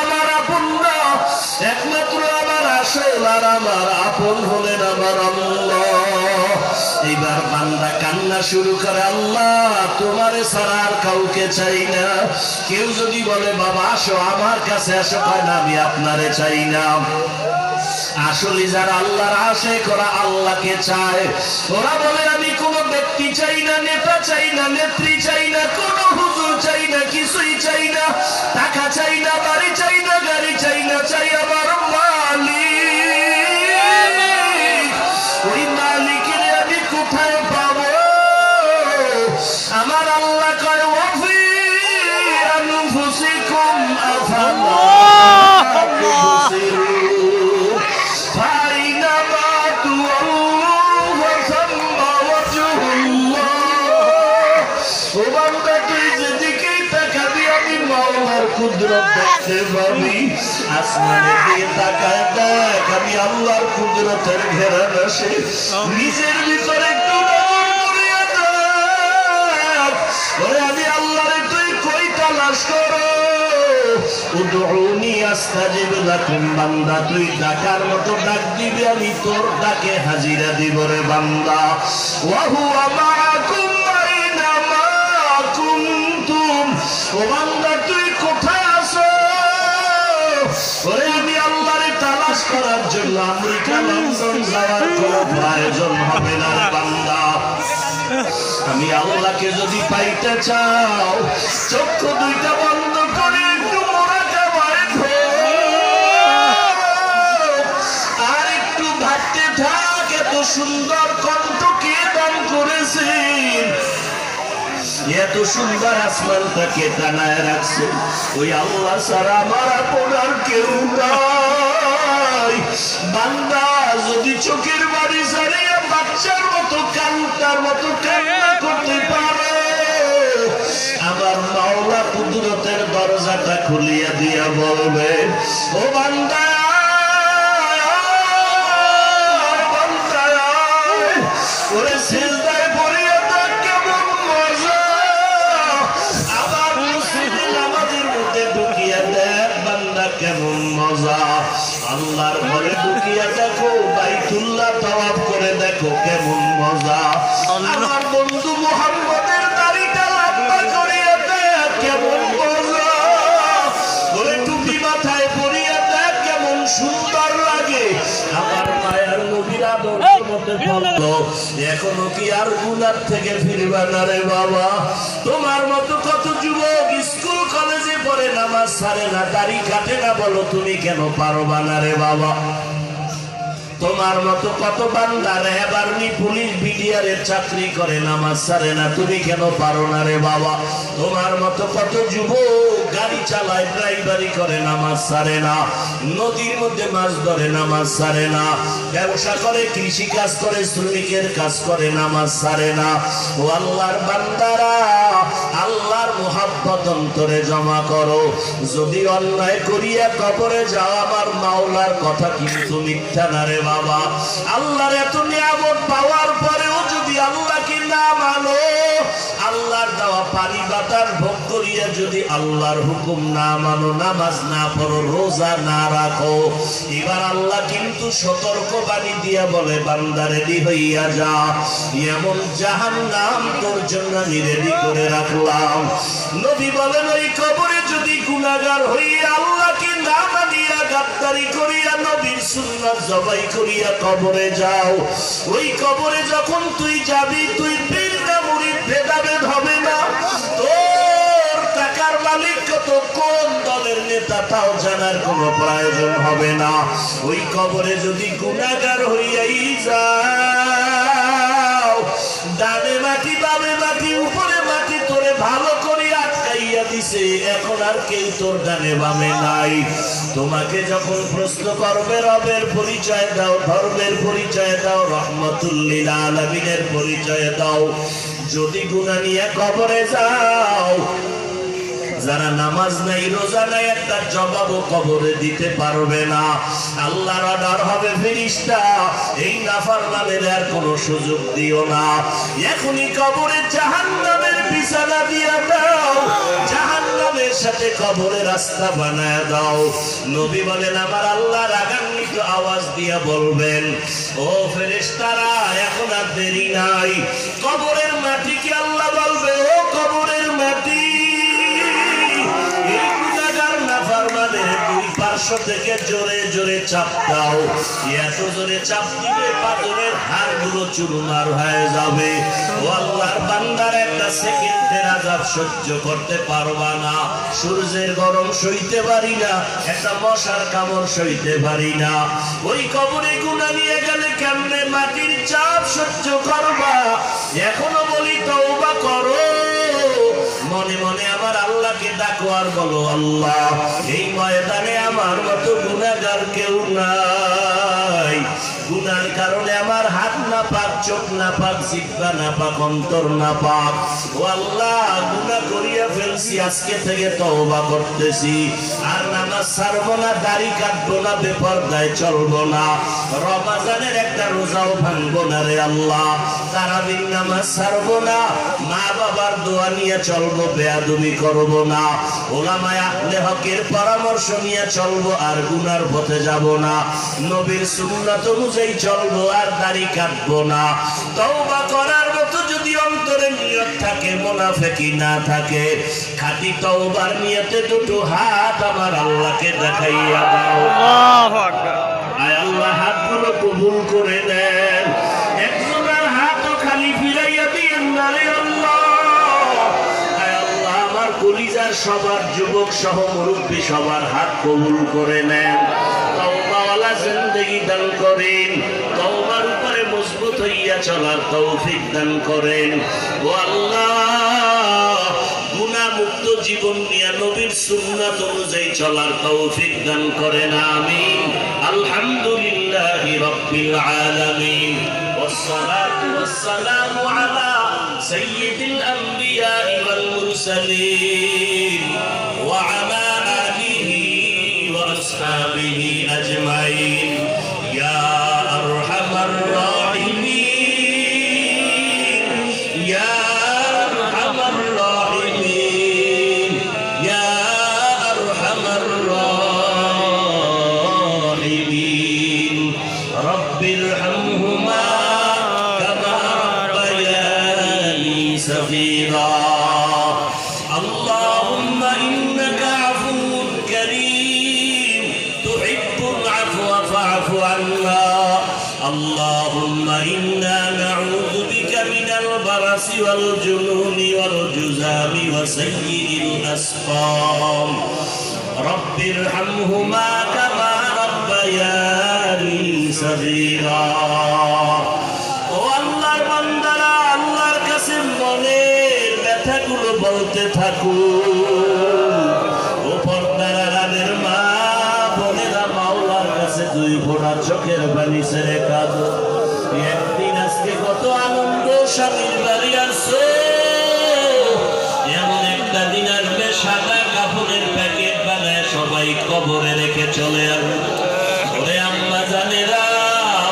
আমার আপন না, একমাত্র আমার আসল আর আমার আপন হলেন আমার আল্লাহ। এইবার বান্দা কান্না শুরু করে, আল্লাহ তোমারে ছাড়া আর কাউকে চাই না। কেউ যদি বলে বাবা আসো আমার কাছে আসো, কয় না আমি আপনারে চাই না। আসলে যারা আল্লাহর আশিক ওরা আল্লাহকে চায়। ওরা বলে আমি কোন ব্যক্তি চাই না, নেতা চাই না, নেত্রী চাই না, কোন হুজুর চাই না, কিছুই চাই না, টাকা চাই না, বাড়ি চাই না, গাড়ি চাই না, চাই আমার মালিক। ওই মালিকের আমি কোথায় পাবো? আমার আল্লাহ কয় ওয়াফি আনফুসিকুম আফালা তুবসিরুন। কুদরত দেখতে পাবি, আসমানের দিকে তাকায় দেখ, আমি আল্লাহর কুদরতের ঘেরান আসে নিজের ভিতরে একটু আমি আল্লাহরে তুই কই তালাশ করো। উদউনি আস্তাজিব লাকুম, বান্দা তুই ডাকার মতো ডাক দিবি, আমি তোর ডাকে হাজিরা দিব রে বান্দা। ওয়া হুয়া মাআকুম আইনামা কুনতুম, ও বান্দা তুই কোথায় আছো? ওরে আমি আল্লাহরে তালাশ করার জন্য আমেরিকা লন্ডন যাওয়ার কোনো প্রয়োজন হবে না রে বান্দা। আমি আল্লাহকে যদি পাইতে চাও, চক্ষু দুইটা বন্ধ করে একটু মুরাকাবায় আর একটু ভাবতে থাক, এত সুন্দর কণ্ঠ কে দান করেছেন, এত সুন্দর আসমানটাকে টানায় রাখছে, ওই আল্লাহ ছাড়া আমার আপন আর কেউ নাই। বান্দা যদি চোখের বাড়ি ছাড়িয়ে বাচ্চার মতো কান্নার মতো কান্না করতে পারে, আমার মাওলা কুদরতের দরজাটা খুলিয়া দিয়া বলবে, ও বান্দা ওরে সিজদায় পড়িয়া দেখ কেমন মজা। আবার মসজিদে নামাজের মধ্যে ঢুকিয়া দেখ বান্দা কেমন মজা। আল্লাহর ঘরে ঢুকিয়া দেখো, বাইতুল্লাহ তাওয়াফ করে দেখো কেমন মজা। আমার বন্ধু মুহাম্মদের দাড়িটা লম্বা করিয়া দেখ কেমন মজা। ওরে টুপি মাথায় পরিয়া দেখ কেমন সুন্দর লাগে। আমার মায়ের নবীর আদর্শ মতে বললো, এখনো কি আর গুনার থেকে ফিরবা না রে বাবা? তোমার মতো কত যুবক স্কুল কলেজে পড়ে নামাজ ছাড়ে না, দাড়ি কাটে না, বলো তুমি কেন পারবা না রে বাবা? তোমার মতো কত বান্দা র‍্যাব আর্মি পুলিশ বিডিআরের চাকরি করে নামাজ ছাড়ে না, তুমি কেন পারো না রে বাবা? তোমার মতো কত যুবক গাড়ি চালায়, ড্রাইভারি করে, নামাজ ছাড়ে না, নদীর মধ্যে মাছ ধরে, নামাজ ছাড়ে না, ব্যবসা করে, কৃষি কাজ করে, শ্রমিকের কাজ করে, নামাজ ছাড়ে না। ও আল্লাহর বান্দারা, আল্লাহর মুহাব্বত অন্তরে জমা করো। যদি অন্যায় করিয়া কবরে যাও, আমার মাওলার কথা কিন্তু মিথ্যা না রে বাবা। আল্লাহর এত নিয়ামত পাওয়ার পরেও যদি আল্লাহকে না মানো, আল্লাহর দেওয়া পানি বাতাস ভোগ করিয়া যদি আল্লাহর হুকুম না মানো, নামাজ না পড়ো, রোজা না রাখো, এবার আল্লাহ কিন্তু সতর্ক বাণী দিয়া বলে, বান্দা রেডি হইয়া যা, এমন জাহান্নাম তোর জন্য আমি রেডি করে রাখলাম। নবী বলেন, ওই কবরে যদি গুনাহগার হইয়া আল্লাহকে না মানিয়া গাদ্দারি করিয়া নবীর সুন্নাত জবাই করিয়া কবরে যাও, ওই কবরে যখন তুই যাবি, তুই পীর না মুরিদ ভেদাভেদ হবে না, তোর টাকার মালিক কত, কোন দলের নেতা তাও জানার কোনো প্রয়োজন হবে না। ওই কবরে যদি গুনাহগার হইয়াই যাও, ডানে মাটি বামে মাটি উপরে মাটি তোরে ভালো করে আটকাইয়া দিছে, এখন আর কেউ তোর ডানে বামে নাই। তোমাকে যখন প্রশ্ন করবে, রবের পরিচয় দাও, ধর্মের পরিচয় দাও, রহমতুল লিল আলামিনের পরিচয় দাও, যদি গুনাহ নিয়ে কবরে যাও, যারা নামাজ নাই, রোজা নাই, একটা জবাবও কবরে দিতে পারবে না। আল্লাহর অর্ডার হবে, ফেরেশতা এই নাফরমানের আর কোনো সুযোগ দিও না, এখনই কবরে জাহান্নামের বিছানা দিয়া দাও, জাহান্নামের সাথে কবরের রাস্তা বানায় দাও। নবী বলেন আমার আল্লাহ রাগান্বিত আওয়াজ দিয়া বলবেন, ও ফেরেশতারা এখন আর দেরি নাই। কবরের মাটিকে আল্লাহ বলবে, ও কবরের মাটি, এই গুনাহগার নাফরমানের দুই পার্শ্ব থেকে জোরে জোরে চাপ দাও। এত জোরে চাপ দিবে পাথরের হাড়গুলো চুরমার হয়ে যাবে। ও আল্লাহর বান্দার একটা সেকেন্ডের আযাব সহ্য করতে পারবা না, সূর্যের গরম সইতে পারি না, একটা মশার কামড় সইতে পারি না। ওই কবরে গুনাহ নিয়ে গেলে কেমনে মাটির চাপ সহ্য করবা? এখনো বলি তওবা করো, মনে মনে আমার আল্লাহকে ডাকো আর বলো, আল্লাহ এই ময়দানে আমার মতো গুনাহগার কেউ নাই। গুনার কারণে আমার হাত না পাক, চোখ না পাক, জিহ্বা না পাক, অন্তর না পাক। ও আল্লাহ গুনাহ করিয়া ফেলছি, আজকে থেকে তওবা করতেছি। আর নামাজ ছাড়বো না, দাড়ি কাটবো না, বেপরদায় চলবো না, রমজানের একটা রোজাও ভাঙবো না রে আল্লাহ। তারাবির নামাজ ছাড়বো না, মা বাবার দোয়া নিয়ে চলবো, বেয়াদবি করবো না, ওলামায়ে আহলে হকের পরামর্শ নিয়ে চলবো, আর গুনার পথে যাব না, নবীর সুন্নাত অনুযায়ী চলবো, আর দাড়ি কাটবো না। তওবা করার মতো যদি অন্তরে নিয়ত থাকে, মুনাফিকি না থাকে, খাঁটি তওবার নিয়তে দুটো হাত আমার আল্লাহকে দেখাইয়া দাও। আল্লাহু আকবার। আয় আল্লাহ হাতগুলো কবুল করে নেন, একজনের হাতও খালি ফিরাইয়া দিয়েন না রে আল্লাহ। আয় আল্লাহ আমার কলিজার সবার যুবক সহ মুরব্বী সবার হাত কবুল করে নেন, তওবাওয়ালা জিন্দেগি দান করেন, তওবার উপরে মজবুত হইয়া চলার তৌফিক দান করেন। ও আল্লাহ গুনাহ মুক্ত জীবন নিয়ে নবীর সুন্নাত অনুযায়ী চলার তৌফিক দান করেন, আমিন। আলহামদুলিল্লাহি রাব্বিল আলামিন, والصلاة والسلام على سيد الأنبياء والمرسلين وعلى آله وأصحابه أجمعين يا أرحم الراحمين يا أرحم الراحمين يا أرحم الراحمين رب ارحمهما صغيرا اللهم إنك عفو كريم تحب العفو فاعف عنا اللهم إنا نعوذ بك من البرص والجنون والجذام وسيء الأسقام رب ارحمهما كما ربياني صغيرا মনের ব্যথাগুলো বলতে থাকু, ও পর্দার আড়ালের মা বোনেরা মাওলার কাছে দুই ফোঁটা চোখের পানি ছেড়ে কাঁদো। একদিন আজকে কত আনন্দ স্বামীর বাড়ি আসছে, এমন একটা দিন আসবে সাদা কাপড়ের প্যাকেট বানায় সবাই কবরে রেখে চলে আসবে। ওরে আম্মা জানেরা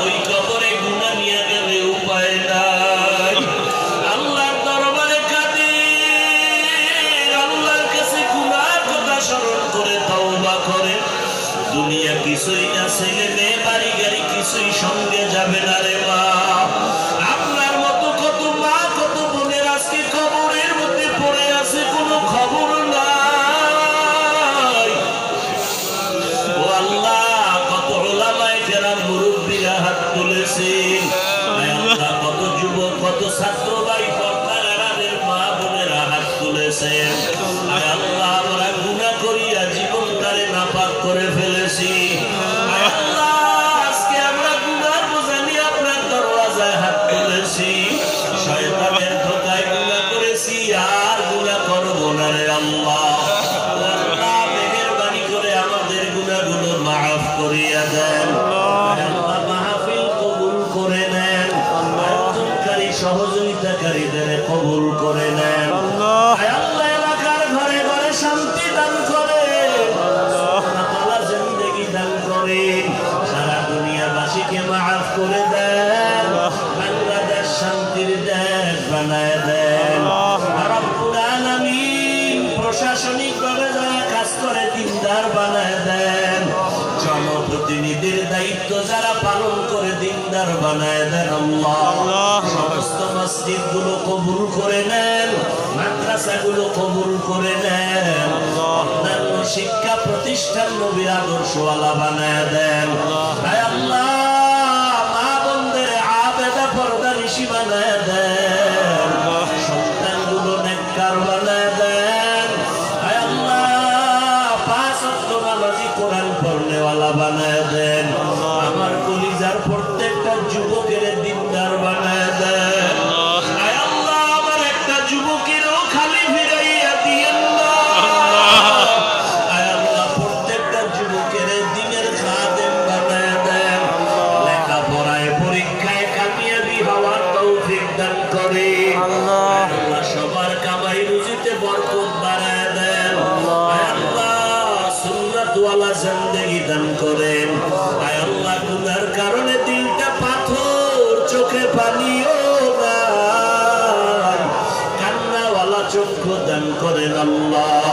ওই কবরে গুনাহ নিয়ে গেলে উপায় নাই, দুনিয়া কিছুই না, ছেলে মেয়ে বাড়ি গাড়ি কিছুই সঙ্গে যাবে না রে মা। আপনার মতো কত মা কত বোনের আজকে কবরের মধ্যে পড়ে আছে, কোনো খবর নাই। ও আল্লাহ কত ওলামায়ে কেরাম মুরব্বিরা হাত তুলেছেন, আল্লাহ কত যুবক কত ছাত্র ভাই পর্দার আড়ালের মা বোনেরা হাত তুলেছেন। আল্লাহ আমরা গুনাহ করিয়া জীবনটারে নাপাক করে ফেলেছি, আজকে আমরা গুনার বোঝা নিয়ে আপনার দরওয়াজায় হাত তুলেছি, শয়তানের ধোঁকায় গুনাহ করেছি, আর গুনাহ করবো না রে আল্লাহ। আল্লাহ মেহেরবানি করে আমাদের গুনাহগুলো মাফ করিয়া দেন, আল্লাহ মাহফিল কবুল করে নেন, আয়োজনকারী সহযোগিতাকারীদের কবুল করে নেন, আল্লাহ এলাকার ঘরে ঘরে শান্তি দান করে, প্রতিনিধির দায়িত্ব যারা পালন করে দিনদার বানায় দেন আল্লাহ। সমস্ত মসজিদ গুলো কবুল করে নেন, মাদ্রাসা গুলো কবুল করে নেন, অন্যান্য শিক্ষা প্রতিষ্ঠান নবী আদর্শওয়ালা বানায় দেন আল্লাহ। মা বোনদের আবেদা পর্দা নিশি বানায় দেন, সন্তানগুলো নেককার বানায় দেন আল্লাহ। 5 ওয়াক্ত নামাজি কোরআন পড়নেওয়ালা বানায় দেন। আমার কলিজার প্রত্যেকটা যুবকের দিনদার বানায় দেন আল্লাহ। আমার একটা যুবকেরও খালি ফিরাইয়া দিয়েন না আল্লাহ। প্রত্যেকটা যুবকের দিনের খাদেম বানায় দেন, লেখাপড়ায় পরীক্ষায় কামিয়াবি হওয়ার তৌফিক দান করে আল্লাহ। সবার কামাই রুজিতে বরকত বাড়ায় দেন আল্লাহ। সুন্নাতওয়ালা জিন্দেগি দান করেন আল্লাহ। গুনার কারণে দিলটা পাথর, চোখে পানিও নাই, কান্নাওয়ালা চক্ষু দান করেন আল্লাহ।